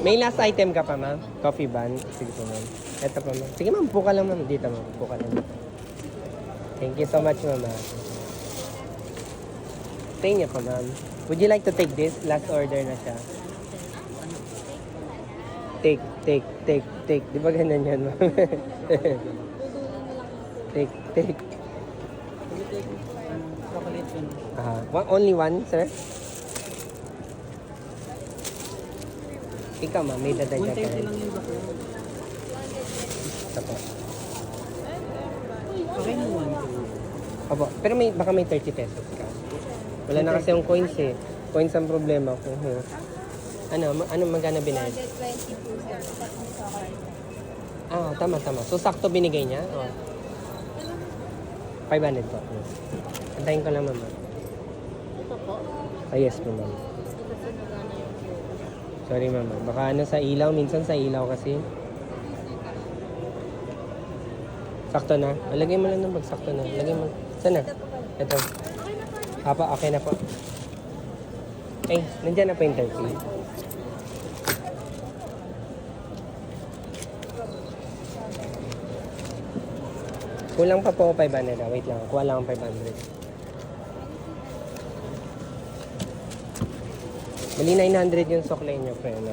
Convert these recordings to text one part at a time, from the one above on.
May last item ka pa, ma'am? Coffee bun? Sige po, ma'am. Ito pa, ma'am. Sige, ma'am. Puka lang, ma'am. Dito, ma'am. Puka lang. Thank you so much, ma'am. Sa inyo pa, ma'am. Would you like to take this? Last order na siya. Take. Di ba ganun yan, ma'am? Take. Only one, sir? Ikaw, ma'am. May dadagdag ka. 130 lang yung bakla. Ito po. Okay na 1. Opo. Pero baka may 30 pesos ka. Wala na kasi yung coins eh. Coins ang problema ko. Ano magkano binayad? 120 po, sir. Tama. So, sakto binigay niya? O. 500 po. Yes. Antayin ko lang, ma'am. Ito po. Yes po, ma'am. Kasi nagana yung Sorry, ma'am. Baka sa ilaw. Minsan sa ilaw kasi. Sakto na. Lagay mo lang ng sakto na. Lagay mo. Sana? Ito. Okay na po. Nandiyan na po yung 30. Kulang pa po 500. Wait lang. Kuha lang ang 500. Bali 900 yung suklay nyo, friend.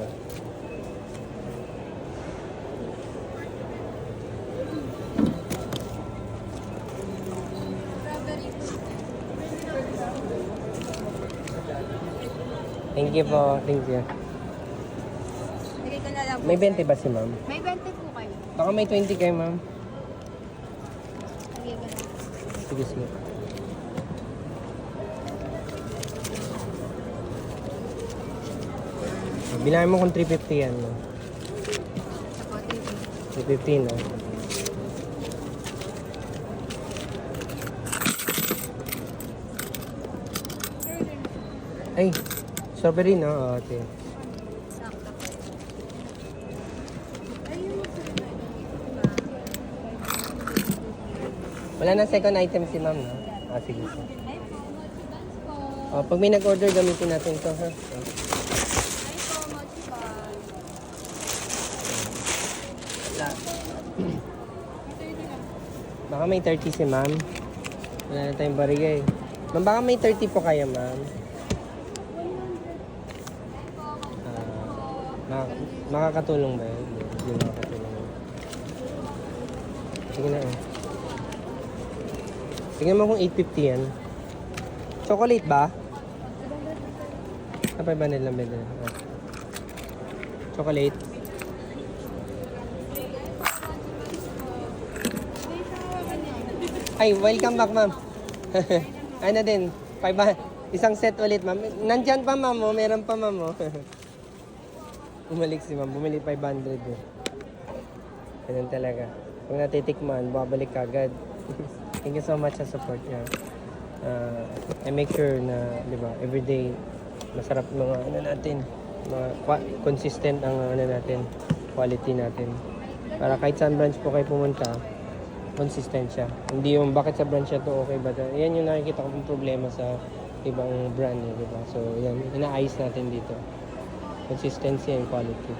Thank you po. Thank you. Lagay ko na lang po. May 20 ba si ma'am? May 20 po kayo. Baka may 20 kayo, ma'am. Lagay ko na. Sige. Bilangan mo kung 350 yan, no? Ako, 350, no? Ay, strawberry, no? Okay. sakto po. Wala na second item si ma'am, no? Sige. Ay po, mochi buns po. Pag may nag-order, gamitin natin ito, ha? Ay po, mochi buns. Baka may 30 si ma'am. Wala na tayong barigay. Ma'am, baka may 30 po kayo, ma'am. Makakatulong ba yun? Hindi makakatulong. Sige na eh. Tingnan mo kung 850 yan. Chocolate ba? Kapay ba nilang beda? Chocolate? Ay, welcome back, ma'am. Ano din? Isang set ulit, ma'am. Nandyan pa, ma'am. Oh. Meron pa, ma'am. Oh. Bumalik si ma'am. Bumili 500. Eh. Ganun talaga. Kung natitikman, babalik ka agad. Thank you so much sa support niya. I make sure na, di ba, everyday, masarap mga ano natin. Consistent ang ano natin, quality natin. Para kahit saan branch po kayo pumunta, consistent siya. Hindi yung bakit sa branch to okay ba? Yan yung nakikita kong problema sa ibang brand, di ba? So, yan, inaayos natin dito. Consistency and quality.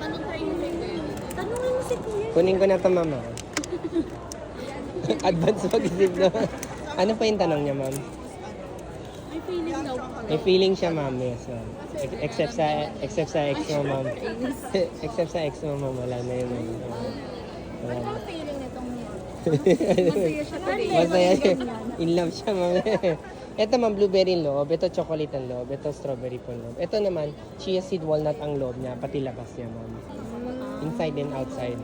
Anong training na yun? Tanungin mo si Kuya. Kunin ko na ito, mama. Advance mag-isip na. Ano pa yung tanong niya, ma'am? May feeling daw. May feeling siya, ma'am. Yes, ma'am. Except sa ex mo, ma'am. Except sa ex mo, ma'am. Wala na yun, ma'am. Wala na. Anong feeling itong masaya siya today? Masaya siya. In love siya, ma'am. Ito, ma'am, blueberry ang loob. Ito, chocolate ang loob. Ito, strawberry po ang loob. Ito naman, chia seed walnut ang loob niya. Pati labas niya, ma'am. Inside and outside.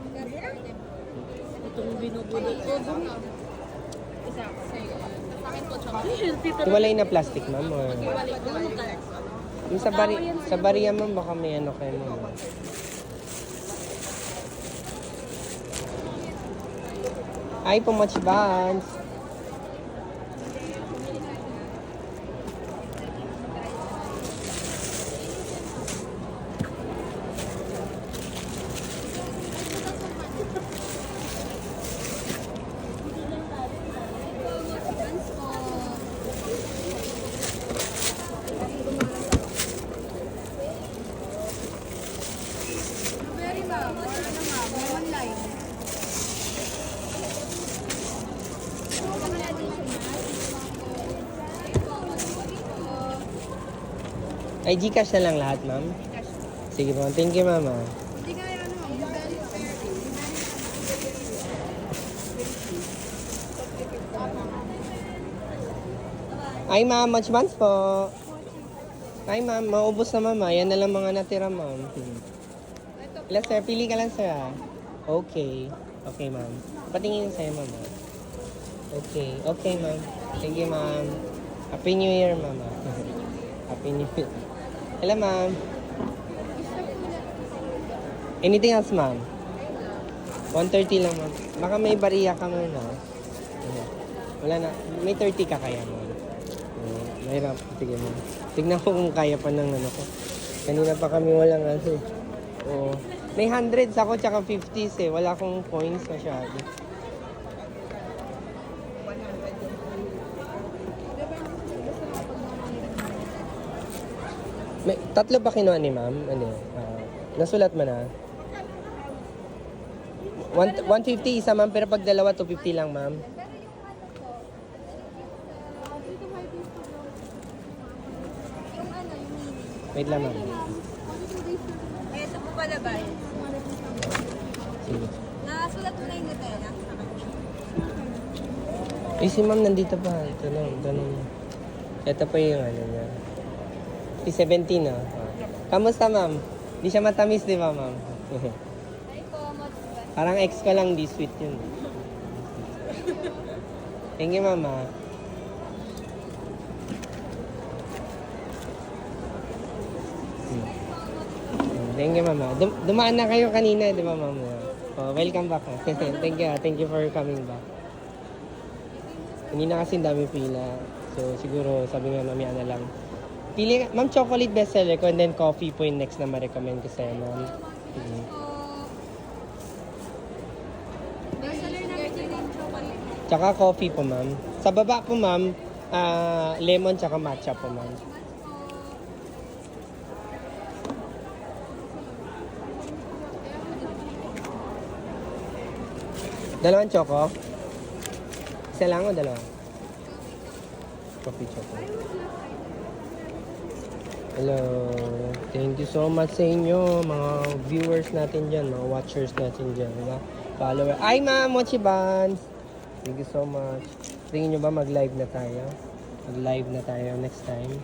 Itong binubulot ko. Isa. Sa akin po, chocolate. Hiwalay na plastic, ma'am. Or... Hiwalay ko. Yung sa bariya, ma'am, baka may ano kayo, ma'am. Ay, pumatch buns. Ay, Gcash na lang lahat, ma'am? Cash. Sige po. Thank you, ma'am. ah. Hindi ka ano, Ay, ma'am. Much buns po. Ay, ma'am. Maubos na, ma'am. Yan na lang mga natira, ma'am. Ilan, sir? Pili ka lang, sir, ah. Okay. Okay, ma'am. Patingin sa'yo, ma'am. ah. Okay. Okay, ma'am. Thank you, ma'am. Happy New Year, ma'am. ah. Happy New Year. Hello, ma'am. Anything else, ma'am? 130 lang, ma'am. Baka may bariya ka muna. Wala na. May 30 ka kaya, ma'am. Mahirap. Sige, ma'am. Tignan ko kung kaya pa ng ano ko. Kanina pa kami walang ano eh. Oo. May 100s ako tsaka 50s eh. Wala akong coins masyado. May, tatlo ba kinuha ni ma'am? Ano? Nasulat mo na? 150 isa ma'am, pero pag dalawa 250 lang ma'am. Wait lang ma'am. Ito po pala ba? Sige. Nakasulat mo na yung Nutella. Eh si ma'am nandito pa. Tanong. Ito pa yung ano niya. Si 17 ah. Kamusta ma'am? Di siya matamis di ba ma'am? Ay po, Parang ex ko lang, di sweet yun. Thank you mama. Thank you mama. Dumaan na kayo kanina, di ba mama? Oh, welcome back. Thank you. Thank you for coming back. Kanina kasi dami pila. So siguro sabi nga mamaya na lang. Pili ka, ma'am, chocolate bestseller ko and then coffee po yung next na ma-recommend ko sa'yo, ma'am. Sige. bestseller namin din yung chocolate. Tsaka coffee po, ma'am. Sa baba po, ma'am, lemon tsaka matcha po, ma'am. Dalawang choco? Isa lang o dalawa? Coffee choco. Hello. Thank you so much sa inyo, mga viewers natin dyan, mga watchers natin dyan, diba? Follower. Ay, ma'am, Mochi Buns! Thank you so much. Tingin nyo ba mag-live na tayo? Mag-live na tayo next time.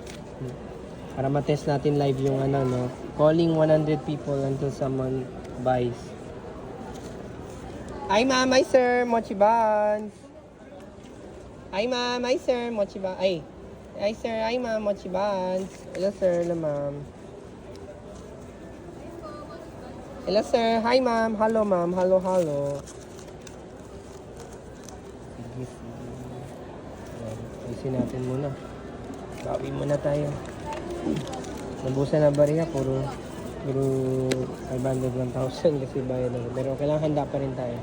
Para matest natin live yung ano, no? Calling 100 people until someone buys. Ay, ma'am, ay, sir, Mochi Buns! Ay, ma'am, ay, sir, Mochi Buns. Ay, sir, ay, ma'am, Mochi Buns. Hello, sir, hello, ma'am. Hello, sir. Hi, ma'am. Hello, ma'am. Hello, hello. Sige, sige. Ayusin natin muna. Bawi muna tayo. Nabusan na bariya. Puro 500, 1,000 kasi bayad na. Pero kailangan handa pa rin tayo.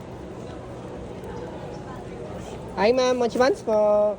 Hi, ma'am. Mochi Buns po.